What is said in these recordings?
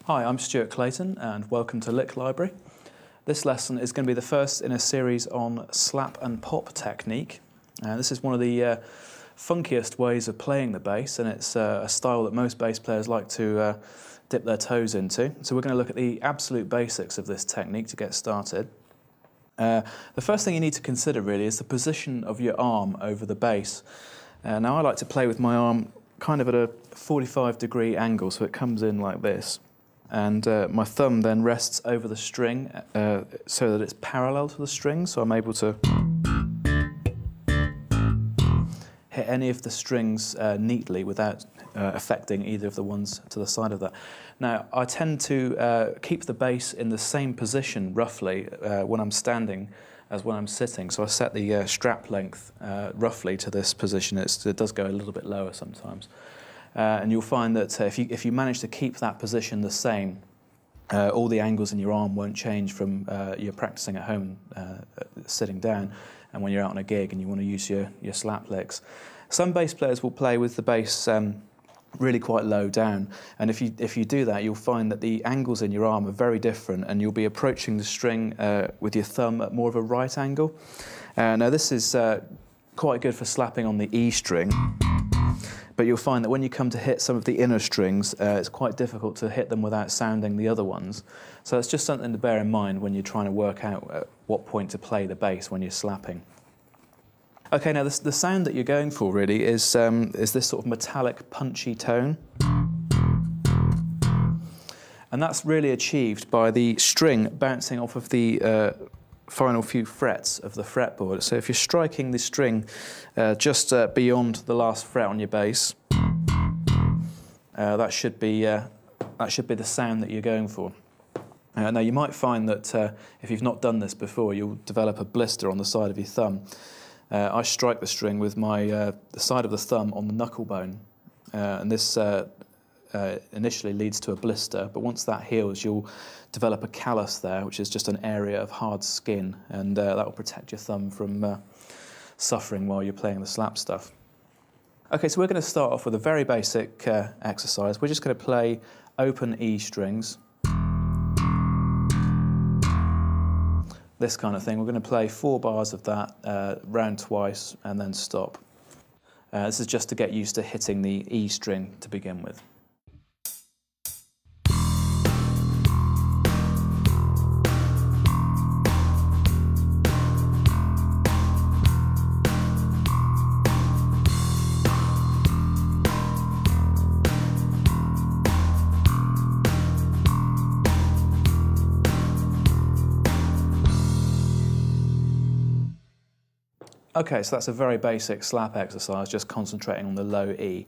Hi, I'm Stuart Clayton and welcome to Lick Library. This lesson is going to be the first in a series on slap and pop technique. This is one of the funkiest ways of playing the bass, and it's a style that most bass players like to dip their toes into. So we're going to look at the absolute basics of this technique to get started. The first thing you need to consider really is the position of your arm over the bass. Now I like to play with my arm kind of at a 45-degree angle, so it comes in like this. And my thumb then rests over the string so that it's parallel to the string, so I'm able to hit any of the strings neatly without affecting either of the ones to the side of that. Now, I tend to keep the bass in the same position, roughly, when I'm standing as when I'm sitting. So I set the strap length roughly to this position. It does go a little bit lower sometimes. And you'll find that if you manage to keep that position the same, all the angles in your arm won't change from you're practicing at home sitting down, and when you're out on a gig and you want to use your slap licks. Some bass players will play with the bass really quite low down, and if you do that, you'll find that the angles in your arm are very different, and you'll be approaching the string with your thumb at more of a right angle. Now this is quite good for slapping on the E string. But you'll find that when you come to hit some of the inner strings, it's quite difficult to hit them without sounding the other ones. So it's just something to bear in mind when you're trying to work out at what point to play the bass when you're slapping. Okay, now the sound that you're going for really is this sort of metallic, punchy tone. And that's really achieved by the string bouncing off of the final few frets of the fretboard. So if you're striking the string just beyond the last fret on your bass, that should be the sound that you're going for. Now you might find that if you've not done this before, you'll develop a blister on the side of your thumb. I strike the string with the side of the thumb on the knuckle bone, and this initially leads to a blister, but once that heals, you'll develop a callus there, which is just an area of hard skin, and that will protect your thumb from suffering while you're playing the slap stuff. Okay, so we're going to start off with a very basic exercise. We're just going to play open E strings. This kind of thing. We're going to play 4 bars of that, round twice, and then stop. This is just to get used to hitting the E string to begin with. Okay, so that's a very basic slap exercise, just concentrating on the low E.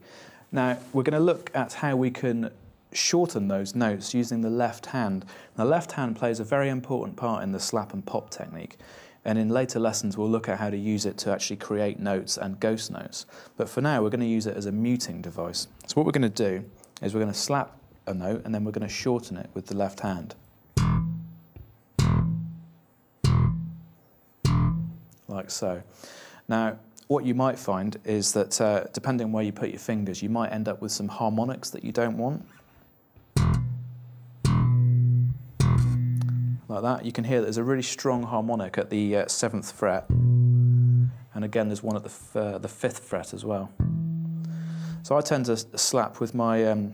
Now, we're going to look at how we can shorten those notes using the left hand. The left hand plays a very important part in the slap and pop technique, and in later lessons we'll look at how to use it to actually create notes and ghost notes. But for now, we're going to use it as a muting device. So what we're going to do is we're going to slap a note, and then we're going to shorten it with the left hand. Like so. Now, what you might find is that depending on where you put your fingers, you might end up with some harmonics that you don't want. Like that. You can hear that there's a really strong harmonic at the 7th fret, and again there's one at the 5th fret as well. So I tend to slap with my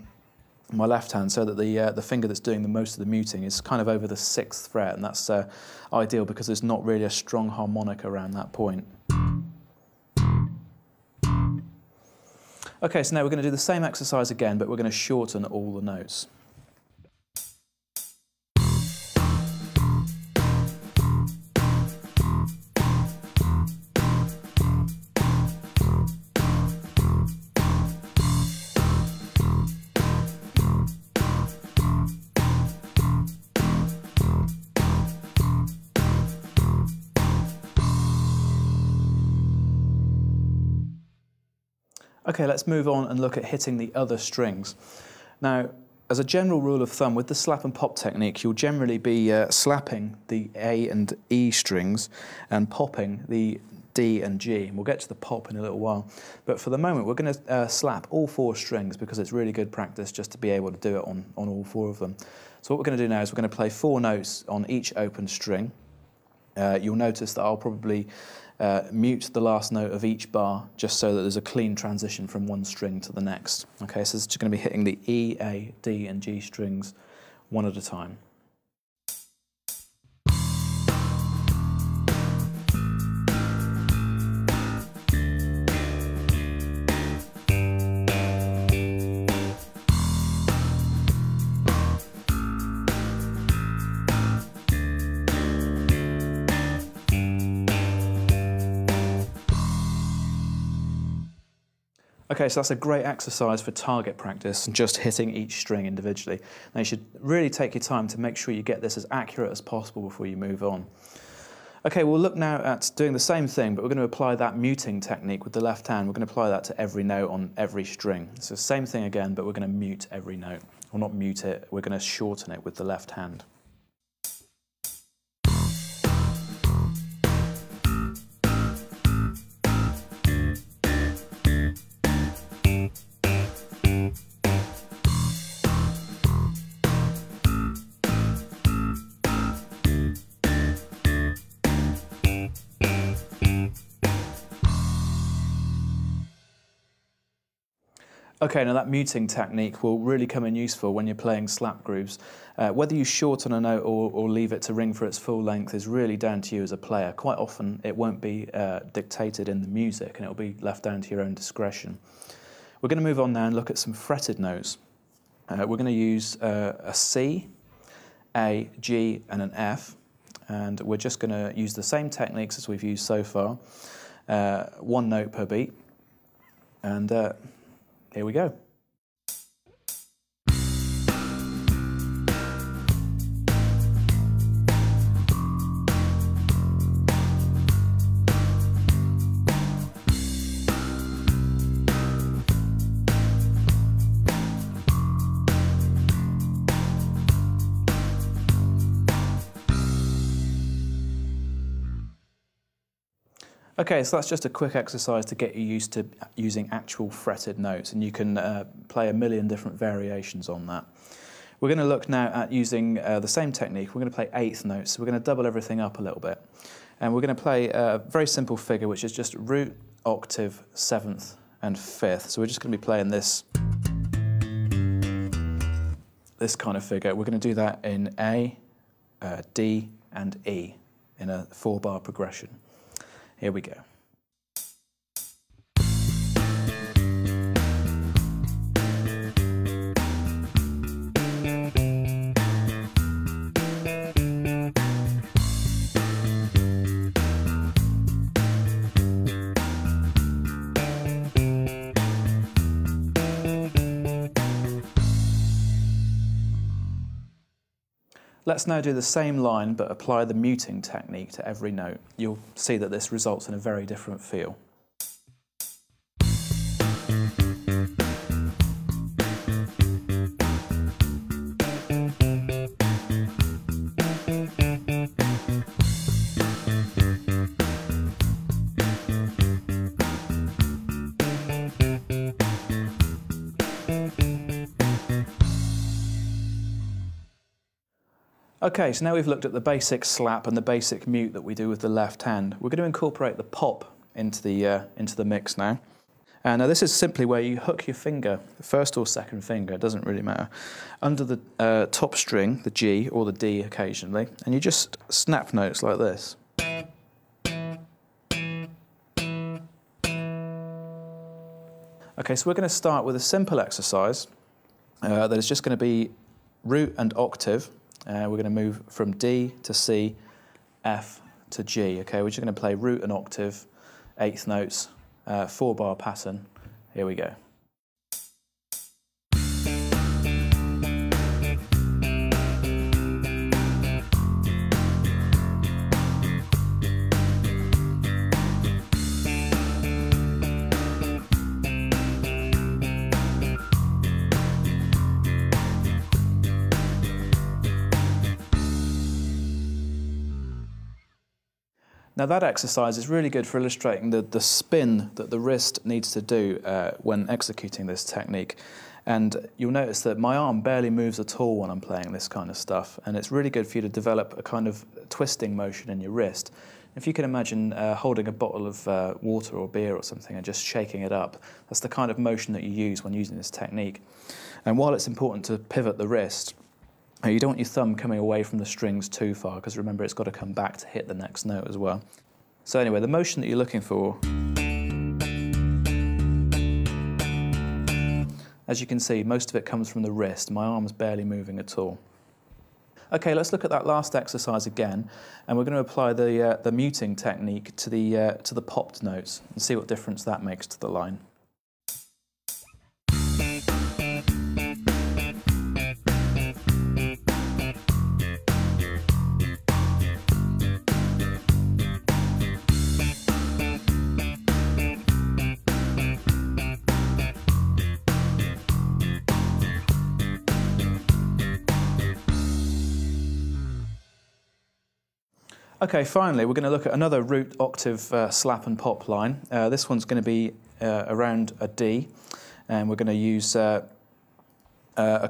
my left hand so that the finger that's doing the most of the muting is kind of over the 6th fret, and that's ideal because there's not really a strong harmonic around that point. Okay, so now we're going to do the same exercise again, but we're going to shorten all the notes. Okay, let's move on and look at hitting the other strings. Now, as a general rule of thumb, with the slap and pop technique, you'll generally be slapping the A and E strings and popping the D and G, and we'll get to the pop in a little while. But for the moment, we're going to slap all 4 strings because it's really good practice just to be able to do it on all 4 of them. So what we're going to do now is we're going to play 4 notes on each open string. You'll notice that I'll probably mute the last note of each bar just so that there's a clean transition from one string to the next. Okay, so it's just going to be hitting the E, A, D and G strings one at a time. Okay, so that's a great exercise for target practice and just hitting each string individually. Now you should really take your time to make sure you get this as accurate as possible before you move on. Okay, we'll look now at doing the same thing, but we're going to apply that muting technique with the left hand. We're going to apply that to every note on every string. So same thing again, but we're going to mute every note. Or not mute it, we're going to shorten it with the left hand. Okay, now that muting technique will really come in useful when you're playing slap grooves. Whether you shorten a note or leave it to ring for its full length is really down to you as a player. Quite often it won't be dictated in the music and it'll be left down to your own discretion. We're going to move on now and look at some fretted notes. We're going to use a C, A, G and an F, and we're just going to use the same techniques as we've used so far. 1 note per beat, and here we go. Okay, so that's just a quick exercise to get you used to using actual fretted notes, and you can play a million different variations on that. We're going to look now at using the same technique. We're going to play 8th notes, so we're going to double everything up a little bit. And we're going to play a very simple figure, which is just root, octave, 7th and 5th. So we're just going to be playing this kind of figure. We're going to do that in A, D and E in a 4-bar progression. Here we go. Let's now do the same line but apply the muting technique to every note. You'll see that this results in a very different feel. Okay, so now we've looked at the basic slap and the basic mute that we do with the left hand. We're going to incorporate the pop into the mix now. And now this is simply where you hook your finger, the first or second finger, it doesn't really matter, under the top string, the G or the D occasionally, and you just snap notes like this. Okay, so we're going to start with a simple exercise that is just going to be root and octave. We're going to move from D to C, F to G. Okay, we're just going to play root and octave, 8th notes, 4-bar pattern. Here we go. Now that exercise is really good for illustrating the spin that the wrist needs to do when executing this technique. And you'll notice that my arm barely moves at all when I'm playing this kind of stuff, and it's really good for you to develop a kind of twisting motion in your wrist. If you can imagine holding a bottle of water or beer or something and just shaking it up, that's the kind of motion that you use when using this technique. And while it's important to pivot the wrist, you don't want your thumb coming away from the strings too far, because remember, it's got to come back to hit the next note as well. So anyway, the motion that you're looking for, as you can see, most of it comes from the wrist. My arm's barely moving at all. Okay, let's look at that last exercise again, and we're going to apply the muting technique to the popped notes and see what difference that makes to the line. Okay, finally, we're going to look at another root octave slap and pop line. This one's going to be around a D, and we're going to use a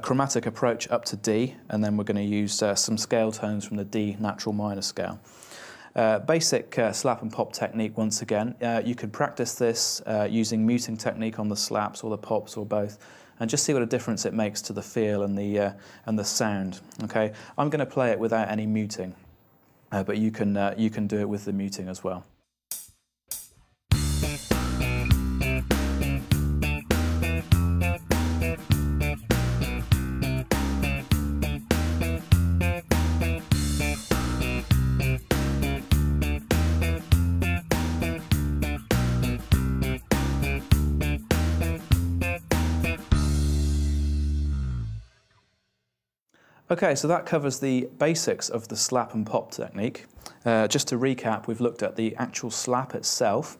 chromatic approach up to D, and then we're going to use some scale tones from the D natural minor scale. Basic slap and pop technique once again. You could practice this using muting technique on the slaps or the pops or both, and just see what a difference it makes to the feel and the sound. Okay, I'm going to play it without any muting. But you can do it with the muting as well. Okay, so that covers the basics of the slap and pop technique. Just to recap, we've looked at the actual slap itself,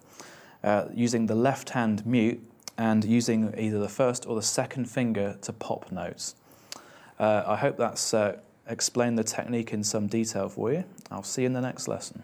using the left hand mute and using either the first or the second finger to pop notes. I hope that's explained the technique in some detail for you. I'll see you in the next lesson.